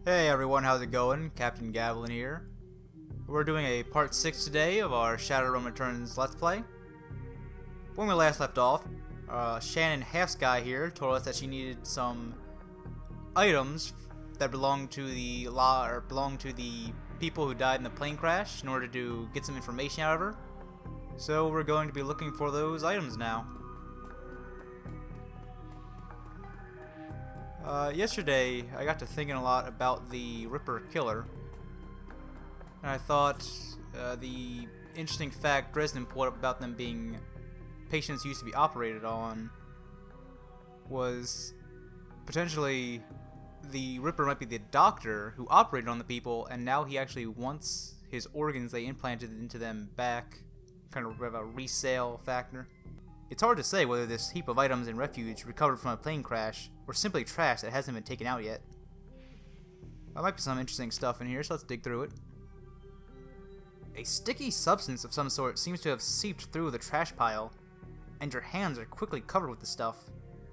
Hey everyone, how's it going? CaptainGavlan here. We're doing a part 6 today of our Shadowrun Returns Let's Play. When we last left off, Shannon Halfsky here told us that she needed some items that belonged to the people who died in the plane crash in order to get some information out of her. So we're going to be looking for those items now. Yesterday, I got to thinking a lot about the Ripper Killer, and I thought the interesting fact Dresden pulled up about them being patients used to be operated on was potentially the Ripper might be the doctor who operated on the people, and now he actually wants his organs they implanted into them back, kind of a resale factor. It's hard to say whether this heap of items and refuge recovered from a plane crash or simply trash that hasn't been taken out yet. There might be some interesting stuff in here, so let's dig through it. A sticky substance of some sort seems to have seeped through the trash pile, and your hands are quickly covered with the stuff.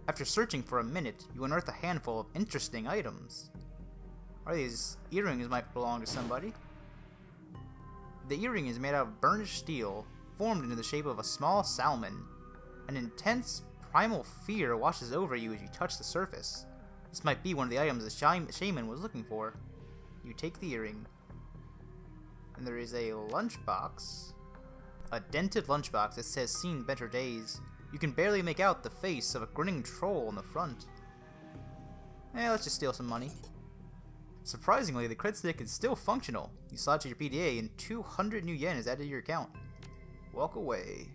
After searching for a minute, you unearth a handful of interesting items. Are these earrings might belong to somebody? The earring is made out of burnished steel, formed into the shape of a small salmon. An intense, primal fear washes over you as you touch the surface. This might be one of the items the shaman was looking for. You take the earring. And there is a lunchbox. A dented lunchbox that says seen better days. You can barely make out the face of a grinning troll on the front. Let's just steal some money. Surprisingly, the cred stick is still functional. You slot your PDA and 200 new yen is added to your account. Walk away.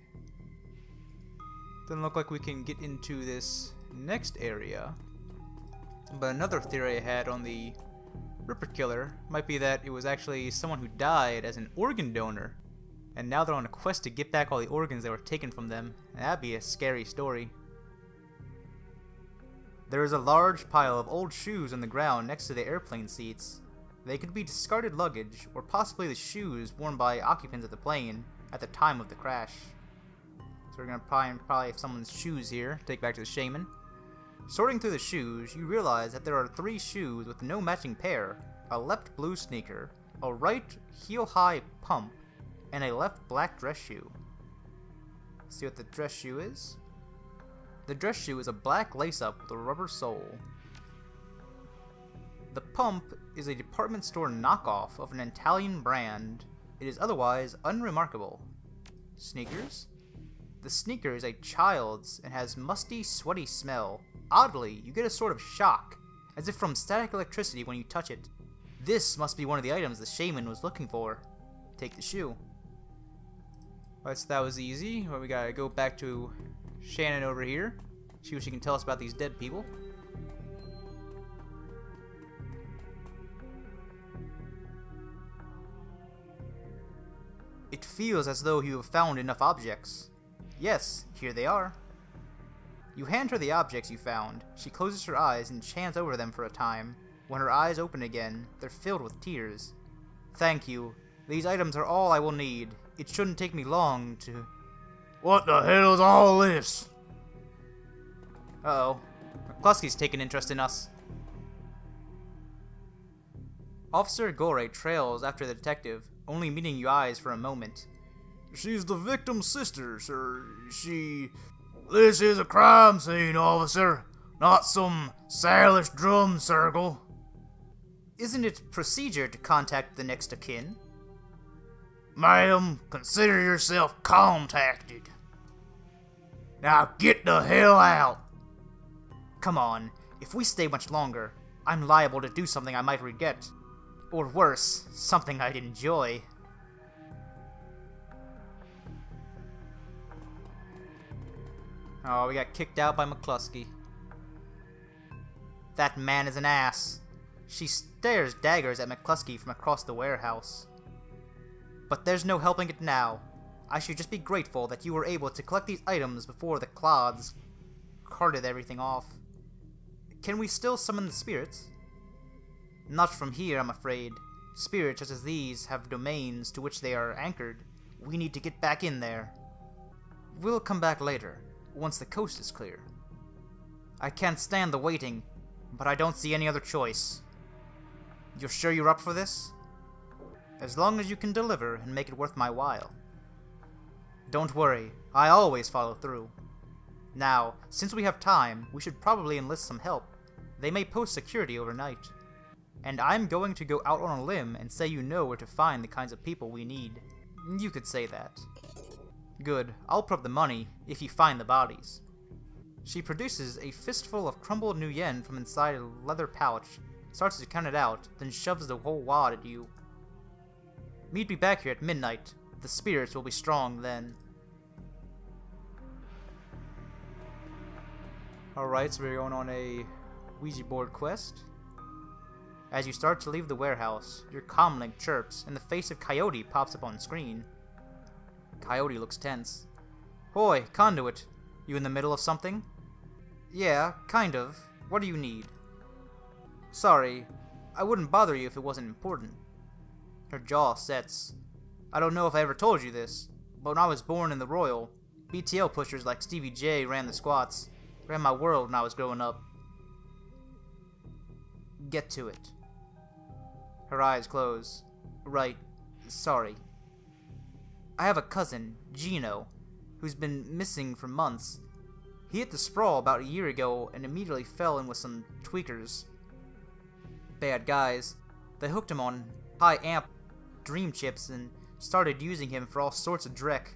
Doesn't look like we can get into this next area. But another theory I had on the Ripper Killer might be that it was actually someone who died as an organ donor, and now they're on a quest to get back all the organs that were taken from them. That'd be a scary story. There is a large pile of old shoes on the ground next to the airplane seats. They could be discarded luggage, or possibly the shoes worn by occupants of the plane at the time of the crash. So we're gonna probably have someone's shoes here, take back to the shaman. Sorting through the shoes, you realize that there are 3 shoes with no matching pair, a left blue sneaker, a right heel-high pump, and a left black dress shoe. Let's see what the dress shoe is. The dress shoe is a black lace-up with a rubber sole. The pump is a department store knockoff of an Italian brand. It is otherwise unremarkable. Sneakers? The sneaker is a child's and has musty, sweaty smell. Oddly, you get a sort of shock, as if from static electricity when you touch it. This must be one of the items the shaman was looking for. Take the shoe. Alright, so that was easy. Well, we gotta go back to Shannon over here. See what she can tell us about these dead people. It feels as though you have found enough objects. Yes, here they are. You hand her the objects you found. She closes her eyes and chants over them for a time. When her eyes open again, they're filled with tears. Thank you. These items are all I will need. It shouldn't take me long to... What the hell is all this? Uh-oh. McKlusky's taken interest in us. Officer Gore trails after the detective, only meeting you eyes for a moment. She's the victim's sister, sir. This is a crime scene, officer, not some Salish drum circle. Isn't it procedure to contact the next of kin? Ma'am, consider yourself contacted. Now get the hell out. Come on, if we stay much longer, I'm liable to do something I might regret. Or worse, something I'd enjoy. Oh, we got kicked out by McKlusky. That man is an ass. She stares daggers at McKlusky from across the warehouse. But there's no helping it now. I should just be grateful that you were able to collect these items before the clods carted everything off. Can we still summon the spirits? Not from here, I'm afraid. Spirits such as these have domains to which they are anchored. We need to get back in there. We'll come back later, once the coast is clear. I can't stand the waiting, but I don't see any other choice. You're sure you're up for this? As long as you can deliver and make it worth my while. Don't worry, I always follow through. Now, since we have time, we should probably enlist some help. They may post security overnight. And I'm going to go out on a limb and say you know where to find the kinds of people we need. You could say that. Good, I'll put up the money if you find the bodies. She produces a fistful of crumbled new yen from inside a leather pouch, starts to count it out, then shoves the whole wad at you. Meet me back here at midnight. The spirits will be strong then. Alright, so we're going on a Ouija board quest. As you start to leave the warehouse, your comlink chirps, and the face of Coyote pops up on screen. Coyote looks tense. Hoy, Conduit. You in the middle of something? Yeah, kind of. What do you need? Sorry, I wouldn't bother you if it wasn't important. Her jaw sets. I don't know if I ever told you this, but when I was born in the Royal, BTL pushers like Stevie J ran the squats, ran my world when I was growing up. Get to it. Her eyes close. Right, sorry. I have a cousin, Gino, who's been missing for months. He hit the sprawl about a year ago and immediately fell in with some tweakers. Bad guys. They hooked him on high amp dream chips and started using him for all sorts of dreck.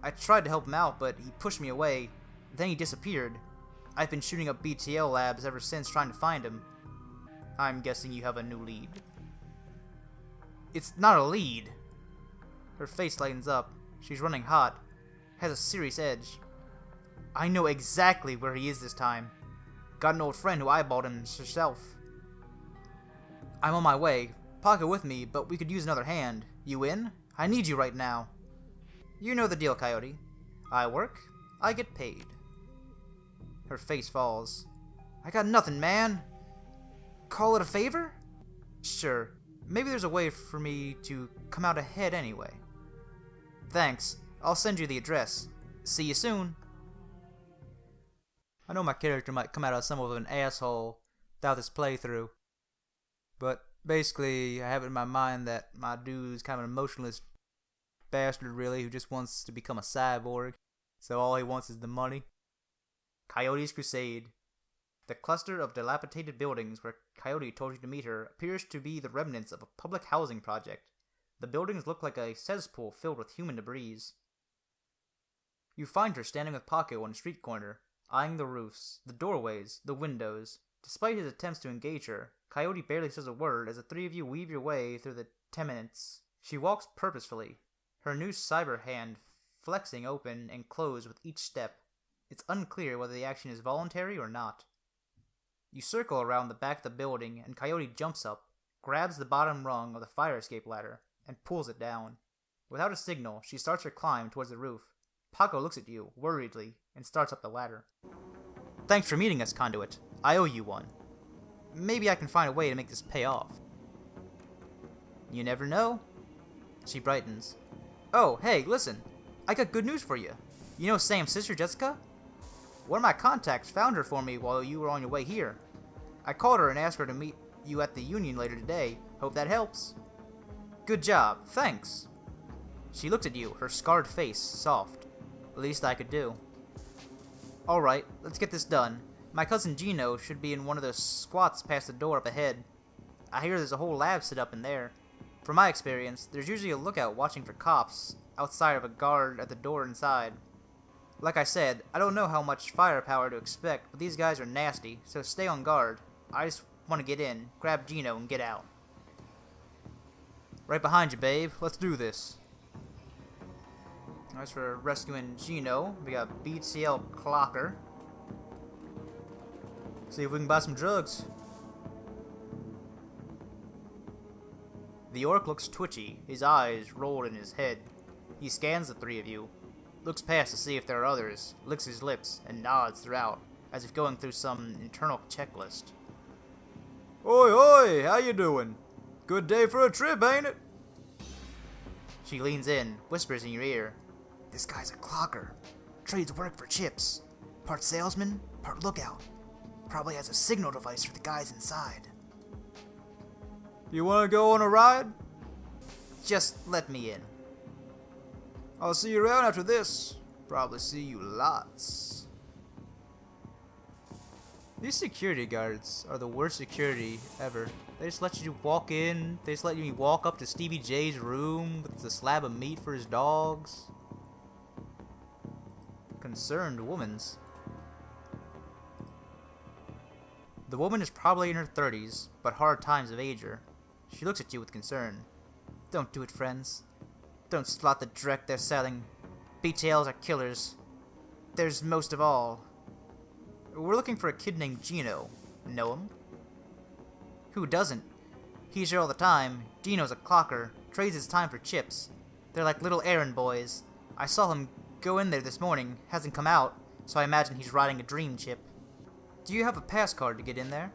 I tried to help him out, but he pushed me away. Then he disappeared. I've been shooting up BTL labs ever since trying to find him. I'm guessing you have a new lead. It's not a lead. Her face lightens up. She's running hot. Has a serious edge. I know exactly where he is this time. Got an old friend who eyeballed him herself. I'm on my way. Paco with me, but we could use another hand. You in? I need you right now. You know the deal, Coyote. I work, I get paid. Her face falls. I got nothing, man. Call it a favor? Sure. Maybe there's a way for me to come out ahead anyway. Thanks. I'll send you the address. See you soon. I know my character might come out as some of an asshole without this playthrough. But basically, I have it in my mind that my dude's kind of an emotionless bastard, really, who just wants to become a cyborg. So all he wants is the money. Coyote's Crusade. The cluster of dilapidated buildings where Coyote told you to meet her appears to be the remnants of a public housing project. The buildings look like a cesspool filled with human debris. You find her standing with Paco on a street corner, eyeing the roofs, the doorways, the windows. Despite his attempts to engage her, Coyote barely says a word as the three of you weave your way through the tenements. She walks purposefully, her new cyber hand flexing open and closed with each step. It's unclear whether the action is voluntary or not. You circle around the back of the building, and Coyote jumps up, grabs the bottom rung of the fire escape ladder, and pulls it down. Without a signal, she starts her climb towards the roof. Paco looks at you, worriedly, and starts up the ladder. Thanks for meeting us, Conduit. I owe you one. Maybe I can find a way to make this pay off. You never know. She brightens. Oh, hey, listen. I got good news for you. You know Sam's sister, Jessica? One of my contacts found her for me while you were on your way here. I called her and asked her to meet you at the Union later today. Hope that helps. Good job. Thanks. She looked at you, her scarred face soft. Least I could do. Alright, let's get this done. My cousin Gino should be in one of those squats past the door up ahead. I hear there's a whole lab set up in there. From my experience, there's usually a lookout watching for cops, outside of a guard at the door inside. Like I said, I don't know how much firepower to expect, but these guys are nasty, so stay on guard. I just want to get in, grab Gino, and get out. Right behind you, babe. Let's do this. As for rescuing Gino, we got BTL Clocker. See if we can buy some drugs. The orc looks twitchy, his eyes rolled in his head. He scans the three of you, looks past to see if there are others, licks his lips, and nods throughout, as if going through some internal checklist. Oi, oi, how you doing? Good day for a trip, ain't it? She leans in, whispers in your ear. This guy's a clocker. Trades work for chips. Part salesman, part lookout. Probably has a signal device for the guys inside. You wanna go on a ride? Just let me in. I'll see you around after this. Probably see you lots. These security guards are the worst security ever. They just let you walk in. They just let you walk up to Stevie J's room with the slab of meat for his dogs. Concerned womans. The woman is probably in her 30s, but hard times have aged her. She looks at you with concern. Don't do it, friends. Don't slot the dreck they're selling. BTLs are killers. There's most of all. We're looking for a kid named Gino. Know him? Who doesn't? He's here all the time. Gino's a clocker. Trades his time for chips. They're like little errand boys. I saw him go in there this morning. Hasn't come out, so I imagine he's riding a dream chip. Do you have a pass card to get in there?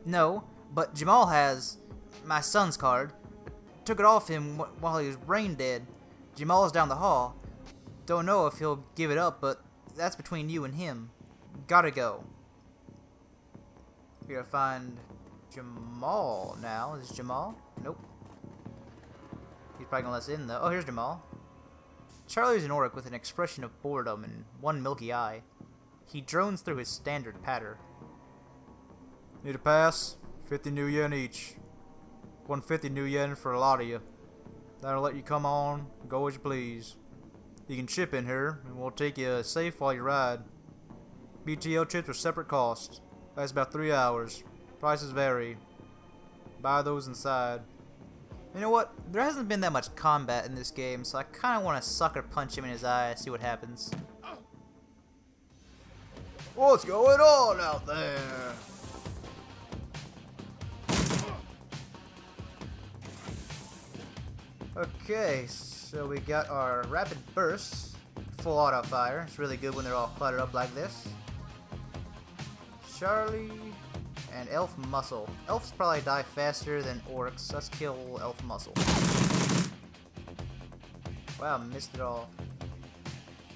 No, but Jamal has my son's card. Took it off him while he was brain dead. Jamal's down the hall. Don't know if he'll give it up, but that's between you and him. Gotta go. We gotta find Jamal now. Is this Jamal? Nope. He's probably gonna let us in though. Oh, here's Jamal. Charlie's an orc with an expression of boredom and one milky eye. He drones through his standard patter. Need a pass? 50 new yen each. 150 new yen for a lot of you. That'll let you come on, go as you please. You can chip in here, and we'll take you safe while you ride. BTO chips are separate cost. Lasts about 3 hours. Prices vary. Buy those inside. You know what? There hasn't been that much combat in this game, so I kind of want to sucker punch him in his eye, see what happens. What's going on out there? Okay, so we got our rapid bursts, full auto fire. It's really good when they're all cluttered up like this. Charlie and Elf Muscle. Elves probably die faster than orcs. Let's kill Elf Muscle. Wow, missed it all.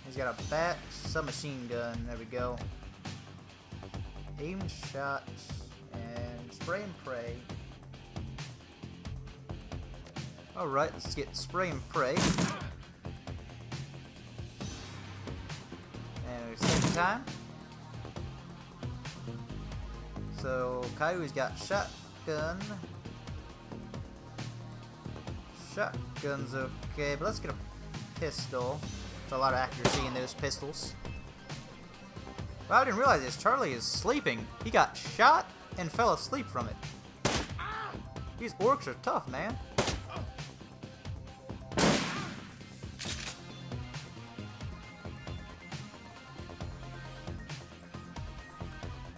He's got a bat, submachine gun. There we go. Aim shot and spray and pray. Alright, let's get spray and pray. And second time. So Caillou's got shotgun. Shotgun's okay, but let's get a pistol. There's a lot of accuracy in those pistols. Well, I didn't realize this. Charlie is sleeping. He got shot and fell asleep from it. These orcs are tough, man.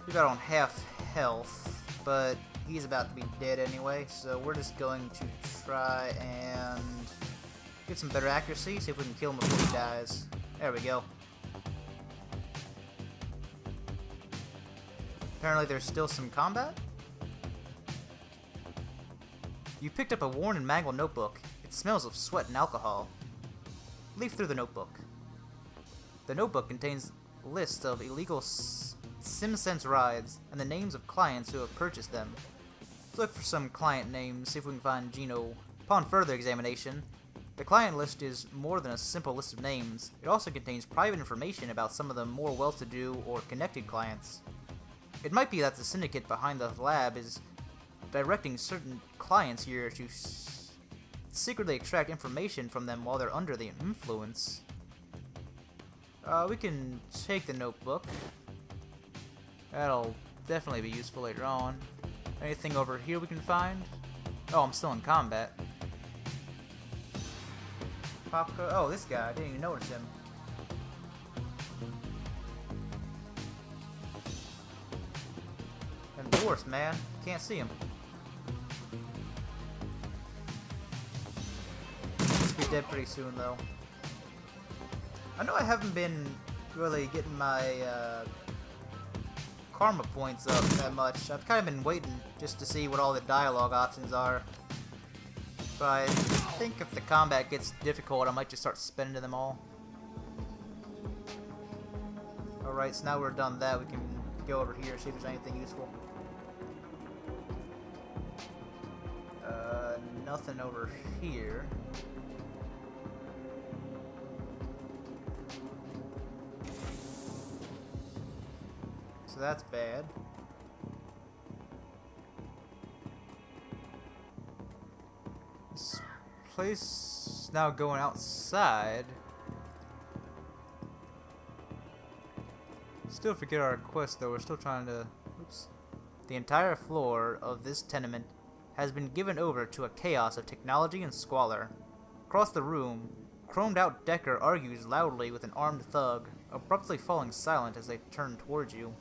He's about on half health, but he's about to be dead anyway, so we're just going to try and get some better accuracy, see if we can kill him before he dies. There we go. Apparently there's still some combat. You picked up a worn and mangled notebook. It smells of sweat and alcohol. Leaf through the notebook. The notebook contains lists of illegal SimSense rides and the names of clients who have purchased them. Let's look for some client names, see if we can find Gino. Upon further examination, the client list is more than a simple list of names. It also contains private information about some of the more well-to-do or connected clients. It might be that the syndicate behind the lab is directing certain clients here to secretly extract information from them while they're under the influence. We can take the notebook. That'll definitely be useful later on. Anything over here we can find? Oh, I'm still in combat. Paco. Oh, this guy. I didn't even notice him. Them dwarfs, man. Can't see him. He'll be dead pretty soon, though. I know I haven't been really getting my karma points up that much. I've kind of been waiting just to see what all the dialogue options are. But I think if the combat gets difficult, I might just start spending them all. Alright, so now we're done that, we can go over here, see if there's anything useful. nothing over here. So that's bad. This place now going outside. Still forget our quest though, we're still trying to... Oops. The entire floor of this tenement has been given over to a chaos of technology and squalor. Across the room, chromed-out Decker argues loudly with an armed thug, abruptly falling silent as they turn towards you.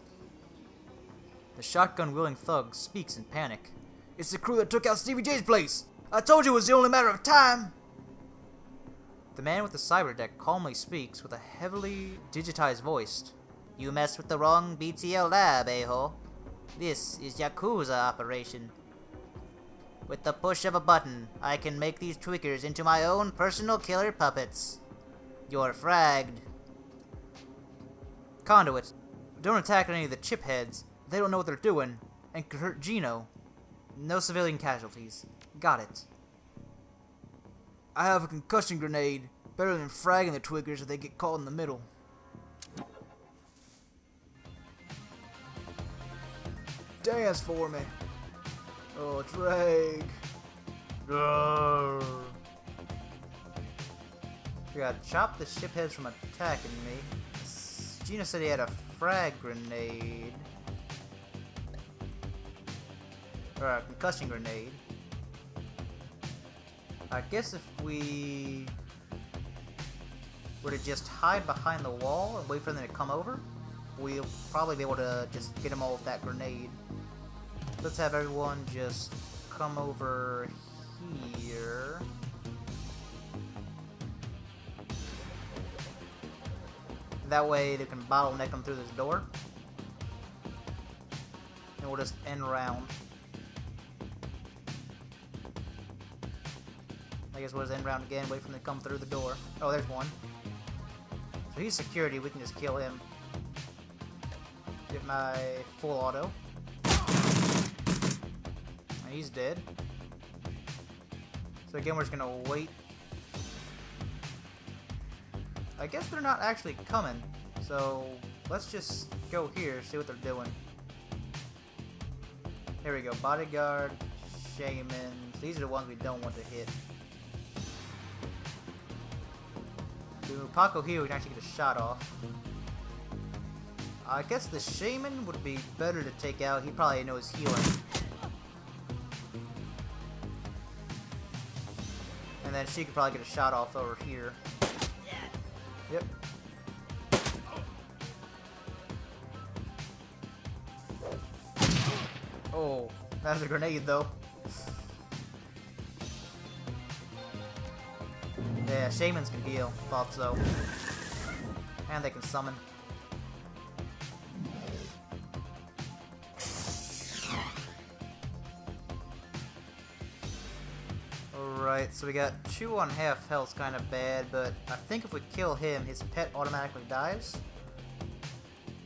The shotgun-wielding thug speaks in panic. "It's the crew that took out Stevie J's place! I told you it was the only matter of time!" The man with the cyber deck calmly speaks with a heavily digitized voice. "You messed with the wrong BTL lab, a-hole. This is Yakuza operation. With the push of a button, I can make these tweakers into my own personal killer puppets. You're fragged." Conduit. Don't attack any of the chip heads. They don't know what they're doing, and could hurt Gino. No civilian casualties. Got it. I have a concussion grenade. Better than fragging the tweakers if they get caught in the middle. Dance for me. Oh, drag. We gotta chop the ship heads from attacking me. Gino said he had a frag grenade. Or a concussion grenade. I guess if we were to just hide behind the wall and wait for them to come over, we'll probably be able to just get them all with that grenade. Let's have everyone just come over here. That way they can bottleneck them through this door. And we'll just end round. I guess we'll just end round again, wait for them to come through the door. Oh, there's one. So he's security, we can just kill him. Get my full auto. And he's dead. So again, we're just gonna wait. I guess they're not actually coming, so let's just go here, see what they're doing. Here we go, bodyguard, shamans. These are the ones we don't want to hit. Do Paco here, we can actually get a shot off. I guess the shaman would be better to take out. He probably knows healing. And then she could probably get a shot off over here. Yep. Oh, that's a grenade though. Yeah, shamans can heal. Thought so. And they can summon. Alright, so we got 2 on half health, kind of bad, but I think if we kill him, his pet automatically dies.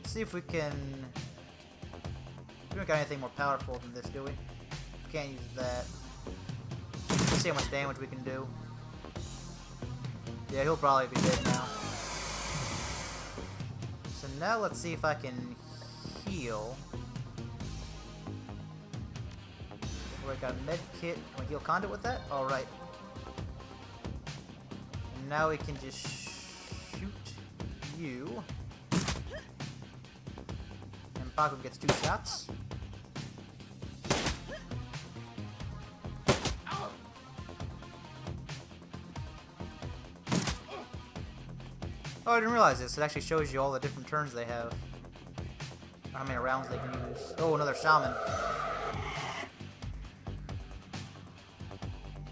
Let's see if we can... We don't got anything more powerful than this, do we? Can't use that. Let's see how much damage we can do. Yeah, he'll probably be dead now. So now let's see if I can heal. We got a med kit. Can we heal Conduit with that? Alright. And now we can just shoot you. And Paco gets 2 shots. Oh, I didn't realize this. It actually shows you all the different turns they have. Or how many rounds they can use. Oh, another shaman.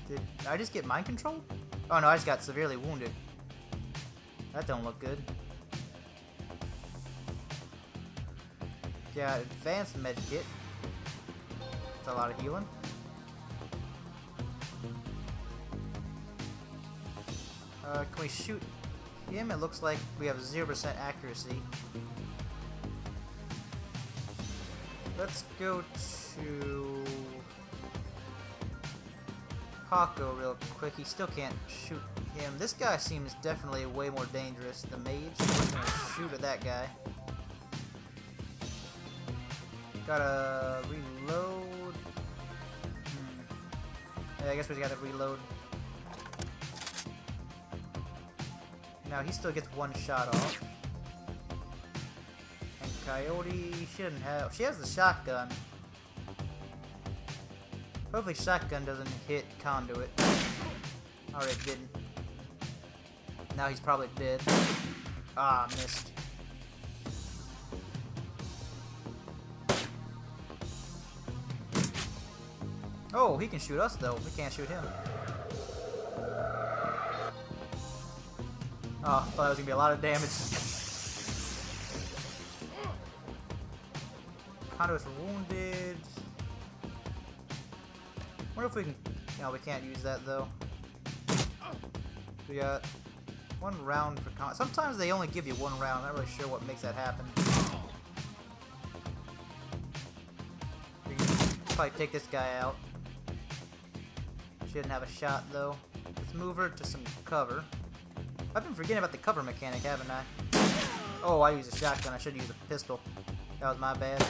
Did I just get mind control? Oh no, I just got severely wounded. That don't look good. Yeah, advanced med kit. That's a lot of healing. Can we shoot him? It looks like we have 0% accuracy. Let's go to Paco real quick. He still can't shoot him. This guy seems definitely way more dangerous. The mage. I'm gonna shoot at that guy. Gotta reload. Yeah, I guess we gotta reload. Now he still gets one shot off. And Coyote shouldn't have. She has the shotgun. Hopefully shotgun doesn't hit Conduit. Alright, it didn't. Now he's probably dead. Ah, missed. Oh, he can shoot us though. We can't shoot him. Oh, I thought it was gonna be a lot of damage. Conduit's wounded. Wonder if we can. No, we can't use that though. We got one round for con. Sometimes they only give you one round. I'm not really sure what makes that happen. We can probably take this guy out. She didn't have a shot though. Let's move her to some cover. I've been forgetting about the cover mechanic, haven't I? Oh, I used a shotgun. I should use a pistol. That was my bad.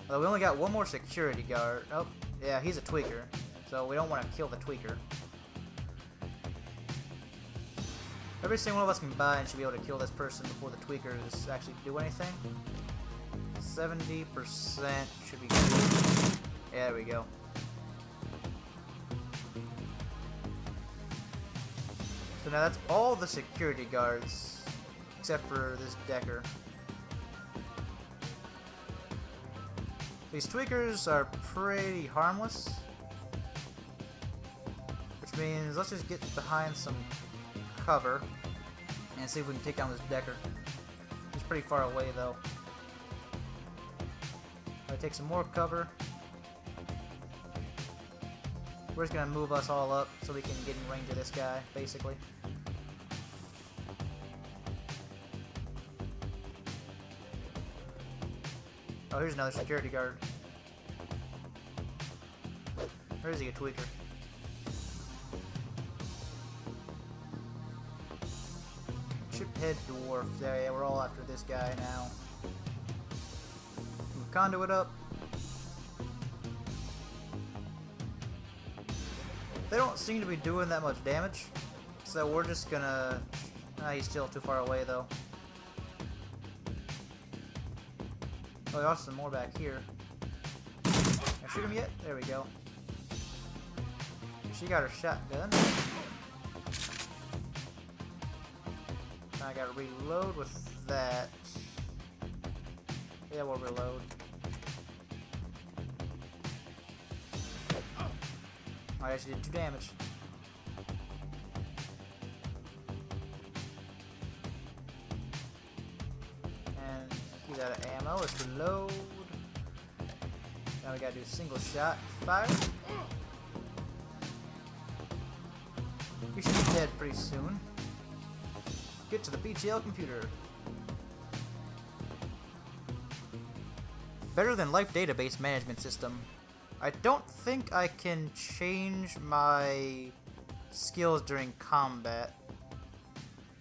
Although we only got one more security guard. Oh, yeah, he's a tweaker. So we don't want to kill the tweaker. Every single one of us can buy and should be able to kill this person before the tweakers actually do anything. 70% should be good. Yeah, there we go. So now that's all the security guards, except for this Decker. These tweakers are pretty harmless, which means let's just get behind some cover and see if we can take down this Decker. He's pretty far away though. I'll take some more cover. We're just gonna move us all up so we can get in range of this guy, basically. Oh, here's another security guard. Or is he a tweaker? Chiphead dwarf. There, yeah, we're all after this guy now. Move Conduit up. They don't seem to be doing that much damage, so we're just gonna... he's still too far away though. Oh, there's some more back here. Can I shoot him yet? There we go. She got her shotgun. I gotta reload with that. Yeah, we'll reload. I actually did 2 damage. And he's out of ammo. Let's reload. Now we gotta do single shot fire. We should be dead pretty soon. Get to the BTL computer. Better than life database management system. I don't think I can change my skills during combat.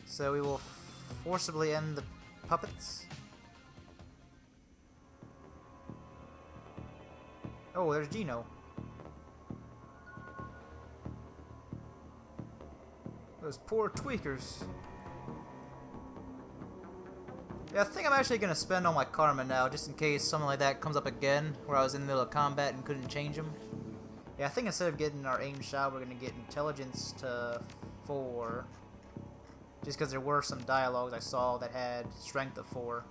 So we will forcibly end the puppets. Oh, there's Gino. Those poor tweakers. Yeah, I think I'm actually going to spend all my karma now, just in case something like that comes up again, where I was in the middle of combat and couldn't change them. Yeah, I think instead of getting our aim shot, we're going to get intelligence to 4. Just because there were some dialogues I saw that had strength of 4.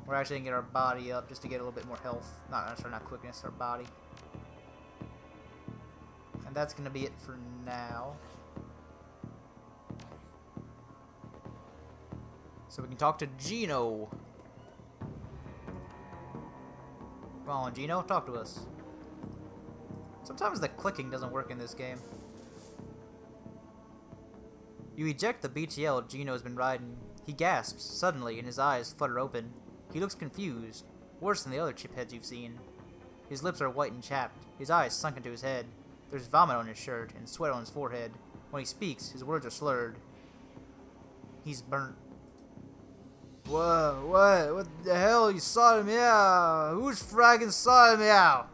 We're actually going to get our body up, just to get a little bit more health. Not quickness, our body. And that's going to be it for now. So we can talk to Gino. Come on, Gino, talk to us. Sometimes the clicking doesn't work in this game. You eject the BTL Gino's been riding. He gasps suddenly and his eyes flutter open. He looks confused, worse than the other chipheads you've seen. His lips are white and chapped, his eyes sunk into his head. There's vomit on his shirt and sweat on his forehead. When he speaks, his words are slurred. He's burnt. What the hell? You sodded me out? Who's fragging sodded me out?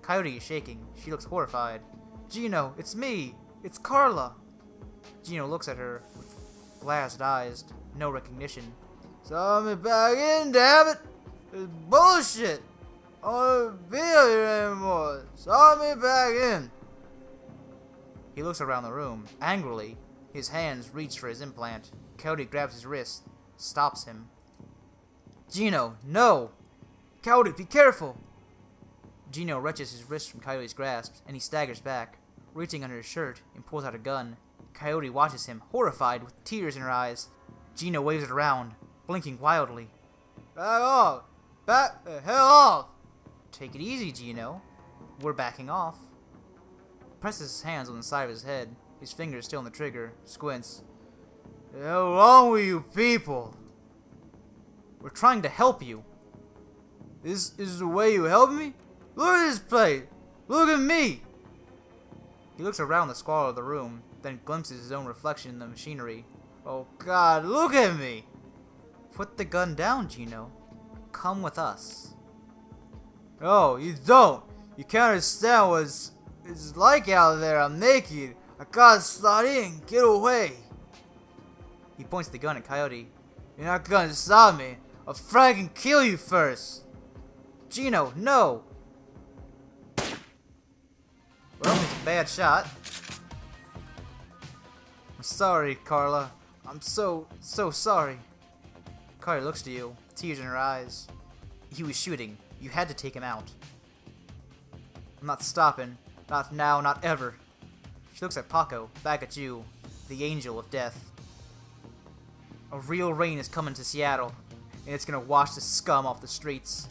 Coyote is shaking. She looks horrified. Gino, it's me. It's Carla. Gino looks at her with glassed eyes. No recognition. Sod me back in, damn it! It's bullshit! I don't want to be here anymore. Sod me back in. He looks around the room, angrily. His hands reach for his implant. Coyote grabs his wrist, stops him. Gino, no! Coyote, be careful! Gino wrenches his wrist from Coyote's grasp, and he staggers back, reaching under his shirt and pulls out a gun. Coyote watches him, horrified, with tears in her eyes. Gino waves it around, blinking wildly. Back off! Back the hell off! Take it easy, Gino. We're backing off. Presses his hands on the side of his head, his fingers still on the trigger, squints. What the hell wrong with you people? We're trying to help you. This is the way you help me? Look at this place! Look at me! He looks around the squalor of the room, then glimpses his own reflection in the machinery. Oh God, look at me! Put the gun down, Gino. Come with us. Oh, you don't! You can't understand what it's like out there. I'm naked. I gotta slide in. Get away. He points the gun at Coyote. You're not gonna stop me. I'll fragging kill you first. Gino, no! Well, it's a bad shot. I'm sorry, Carla. I'm so sorry. Carla looks to you, tears in her eyes. He was shooting. You had to take him out. I'm not stopping. Not now, not ever. She looks at Paco, back at you, the angel of death. A real rain is coming to Seattle, and it's gonna wash the scum off the streets.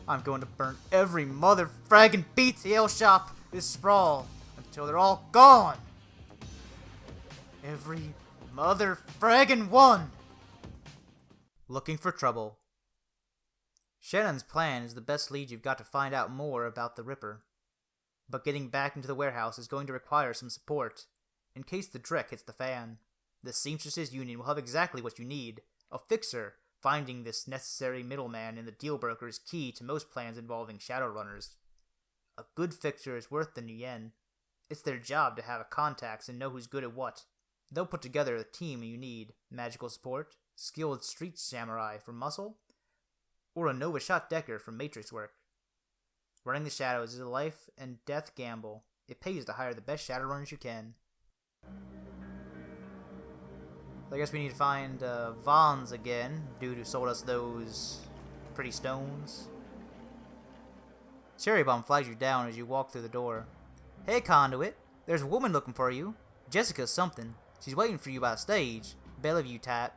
I'm going to burn every mother fragging BTL shop this sprawl until they're all gone. Every mother fragging one. Looking for trouble. Shannon's plan is the best lead you've got to find out more about the Ripper. But getting back into the warehouse is going to require some support, in case the dreck hits the fan. The Seamstresses Union will have exactly what you need. A fixer. Finding this necessary middleman in the deal broker is key to most plans involving Shadowrunners. A good fixer is worth the yen. It's their job to have contacts and know who's good at what. They'll put together the team you need. Magical support, skilled street samurai for muscle, or a Nova Shot Decker for matrix work. Running the Shadows is a life and death gamble. It pays to hire the best Shadowrunners you can. I guess we need to find Vons again, dude who sold us those pretty stones. Cherry Bomb flags you down as you walk through the door. Hey, Conduit, there's a woman looking for you. Jessica something. She's waiting for you by the stage. Bellevue type.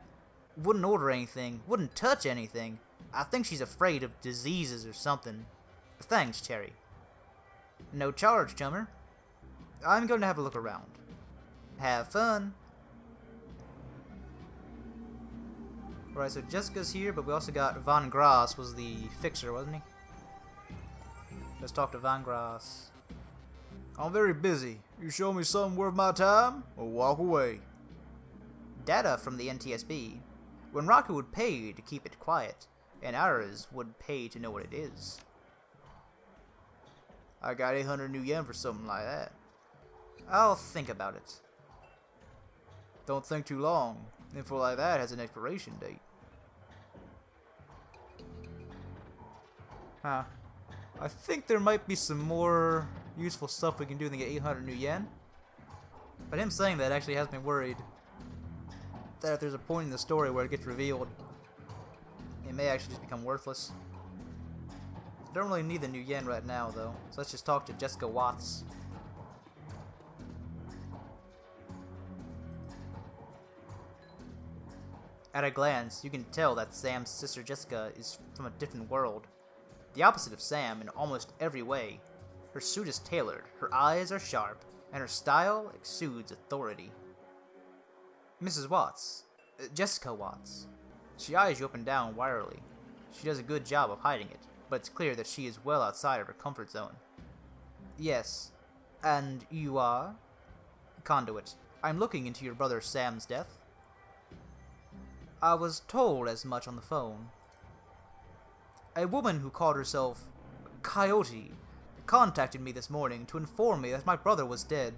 Wouldn't order anything, wouldn't touch anything. I think she's afraid of diseases or something. Thanks, Cherry. No charge, chummer. I'm going to have a look around. Have fun. Alright, so Jessica's here, but we also got Van Grass was the fixer, wasn't he? Let's talk to Van Grass. I'm very busy. You show me something worth my time, or walk away. Data from the NTSB. Renraku would pay to keep it quiet, and ours would pay to know what it is. I got 800 new yen for something like that. I'll think about it. Don't think too long. Info like that has an expiration date. Huh. I think there might be some more useful stuff we can do than get 800 new yen. But him saying that actually has me worried that if there's a point in the story where it gets revealed, it may actually just become worthless. I don't really need the new yen right now, though, so let's just talk to Jessica Watts. At a glance, you can tell that Sam's sister Jessica is from a different world. The opposite of Sam in almost every way. Her suit is tailored, her eyes are sharp, and her style exudes authority. Mrs. Watts. Jessica Watts. She eyes you up and down wirily. She does a good job of hiding it, but it's clear that she is well outside of her comfort zone. Yes. And you are? Conduit. I'm looking into your brother Sam's death. I was told as much on the phone. A woman who called herself Coyote contacted me this morning to inform me that my brother was dead,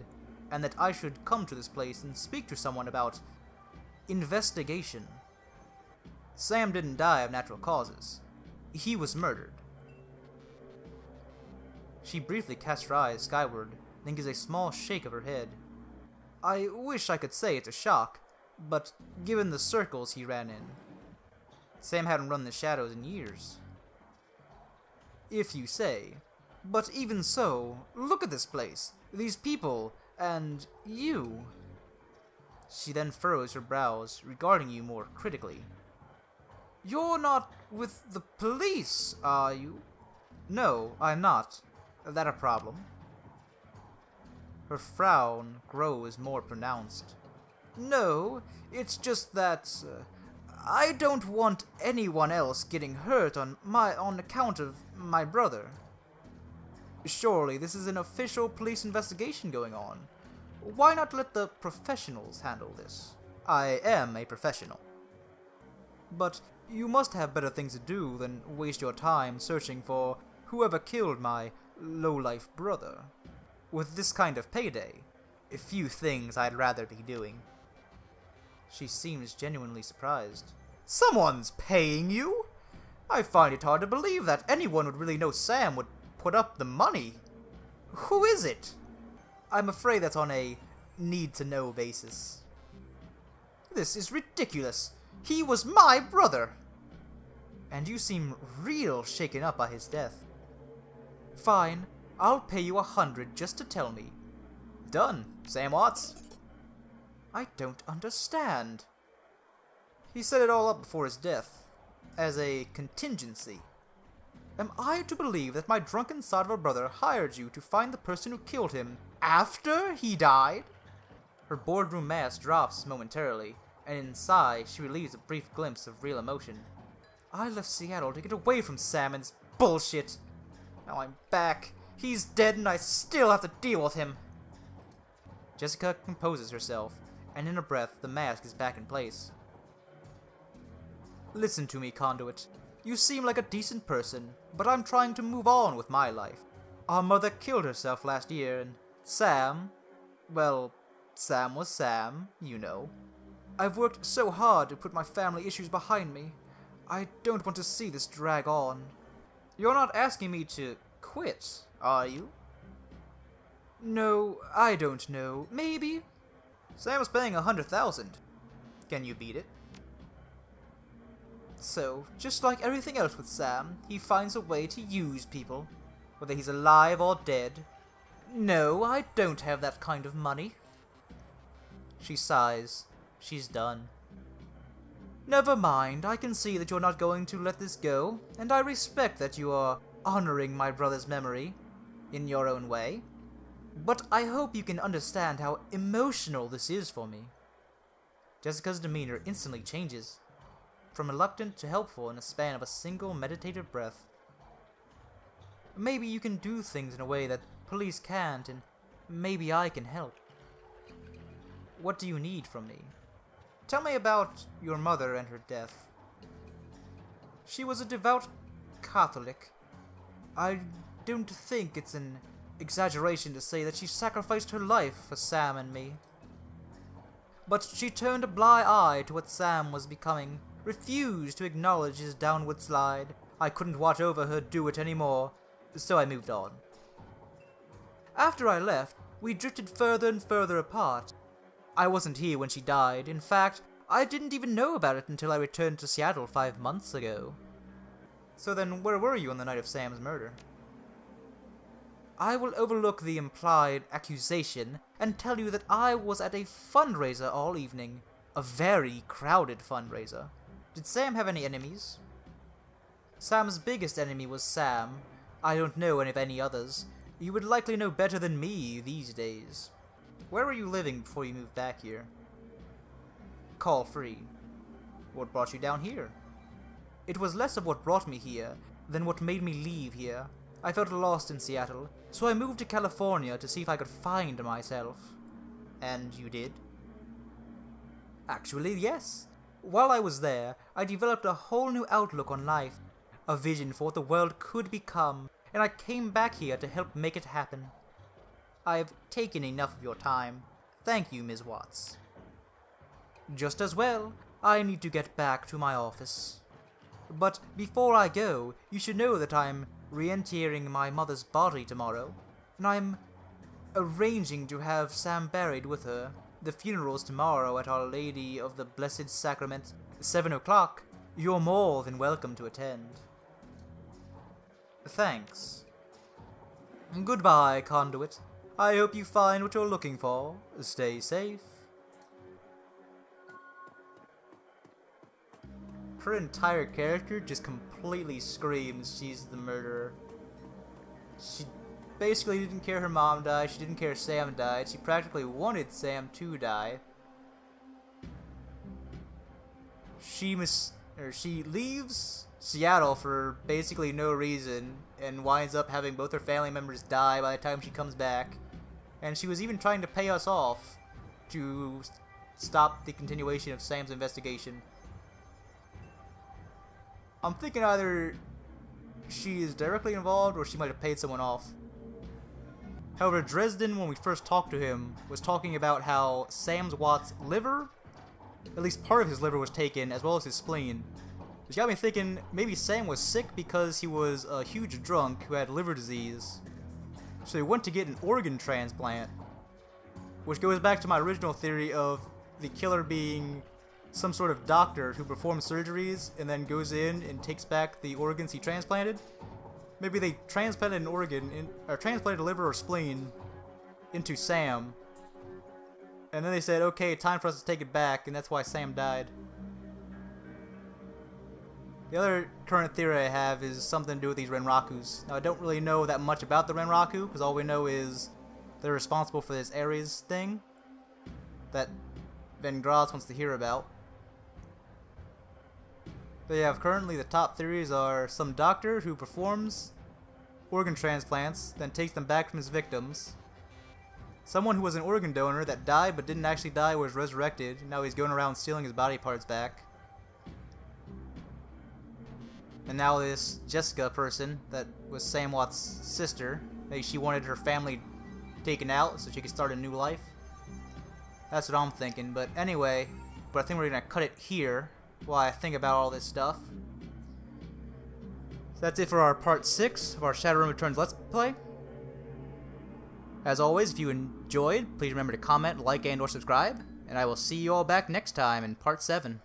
and that I should come to this place and speak to someone about investigation. Sam didn't die of natural causes. He was murdered. She briefly casts her eyes skyward, then gives a small shake of her head. I wish I could say it's a shock, but given the circles he ran in, Sam hadn't run the shadows in years. If you say. But even so, look at this place, these people, and you. She then furrows her brows, regarding you more critically. You're not with the police, are you? No, I'm not. That a problem? Her frown grows more pronounced. No, it's just that I don't want anyone else getting hurt on account of my brother. Surely this is an official police investigation going on. Why not let the professionals handle this? I am a professional. But you must have better things to do than waste your time searching for whoever killed my low-life brother. With this kind of payday, a few things I'd rather be doing. She seems genuinely surprised. Someone's paying you? I find it hard to believe that anyone would really know Sam would put up the money. Who is it? I'm afraid that's on a need-to-know basis. This is ridiculous. He was my brother. And you seem real shaken up by his death. Fine, I'll pay you 100 just to tell me. Done, Sam Watts. I don't understand. He set it all up before his death, as a contingency. Am I to believe that my drunken son of a brother hired you to find the person who killed him after he died? Her boardroom mask drops momentarily, and in a sigh she relieves a brief glimpse of real emotion. I left Seattle to get away from Sam and his bullshit. Now I'm back. He's dead and I still have to deal with him. Jessica composes herself, and in a breath the mask is back in place. Listen to me, Conduit. You seem like a decent person, but I'm trying to move on with my life. Our mother killed herself last year, and Sam... well, Sam was Sam, you know. I've worked so hard to put my family issues behind me. I don't want to see this drag on. You're not asking me to quit, are you? No, I don't know. Maybe. Sam's paying 100,000. Can you beat it? So, just like everything else with Sam, he finds a way to use people, whether he's alive or dead. No, I don't have that kind of money. She sighs. She's done. Never mind, I can see that you're not going to let this go, and I respect that you are honoring my brother's memory, in your own way. But I hope you can understand how emotional this is for me. Jessica's demeanor instantly changes, from reluctant to helpful in a span of a single meditative breath. Maybe you can do things in a way that police can't, and maybe I can help. What do you need from me? Tell me about your mother and her death. She was a devout Catholic. I don't think it's an exaggeration to say that she sacrificed her life for Sam and me. But she turned a blind eye to what Sam was becoming, refused to acknowledge his downward slide. I couldn't watch over her do it anymore, so I moved on. After I left, we drifted further and further apart. I wasn't here when she died. In fact, I didn't even know about it until I returned to Seattle 5 months ago. So then, where were you on the night of Sam's murder? I will overlook the implied accusation and tell you that I was at a fundraiser all evening. A very crowded fundraiser. Did Sam have any enemies? Sam's biggest enemy was Sam. I don't know any of any others. You would likely know better than me these days. Where were you living before you moved back here? Call free. What brought you down here? It was less of what brought me here than what made me leave here. I felt lost in Seattle, so I moved to California to see if I could find myself. And you did? Actually, yes. While I was there, I developed a whole new outlook on life, a vision for what the world could become, and I came back here to help make it happen. I've taken enough of your time. Thank you, Ms. Watts. Just as well, I need to get back to my office. But before I go, you should know that I'm re-entering my mother's body tomorrow, and I'm arranging to have Sam buried with her. The funeral's tomorrow at Our Lady of the Blessed Sacrament, 7 o'clock. You're more than welcome to attend. Thanks. Goodbye, Conduit. I hope you find what you're looking for. Stay safe. Her entire character just completely screams she's the murderer. She basically didn't care her mom died, she didn't care Sam died, she practically wanted Sam to die. She leaves Seattle for basically no reason and winds up having both her family members die by the time she comes back. And she was even trying to pay us off to stop the continuation of Sam's investigation. I'm thinking either she is directly involved or she might have paid someone off. However, Dresden, when we first talked to him, was talking about how Sam Watts' liver, at least part of his liver, was taken, as well as his spleen. Which got me thinking maybe Sam was sick because he was a huge drunk who had liver disease. So he went to get an organ transplant. Which goes back to my original theory of the killer being some sort of doctor who performs surgeries and then goes in and takes back the organs he transplanted. Maybe they transplanted an organ, or transplanted a liver or spleen into Sam. And then they said, okay, time for us to take it back, and that's why Sam died. The other current theory I have is something to do with these Renrakus. Now, I don't really know that much about the Renraku, because all we know is they're responsible for this Ares thing that Van Gras wants to hear about. They have currently the top theories are some doctor who performs organ transplants, then takes them back from his victims. Someone who was an organ donor that died but didn't actually die, was resurrected. Now he's going around stealing his body parts back. And now this Jessica person that was Sam Watts' sister, maybe she wanted her family taken out so she could start a new life. That's what I'm thinking. But anyway, I think we're going to cut it here while I think about all this stuff. So that's it for our part 6 of our Shadowrun Returns Let's Play. As always, if you enjoyed, please remember to comment, like, and or subscribe. And I will see you all back next time in part 7.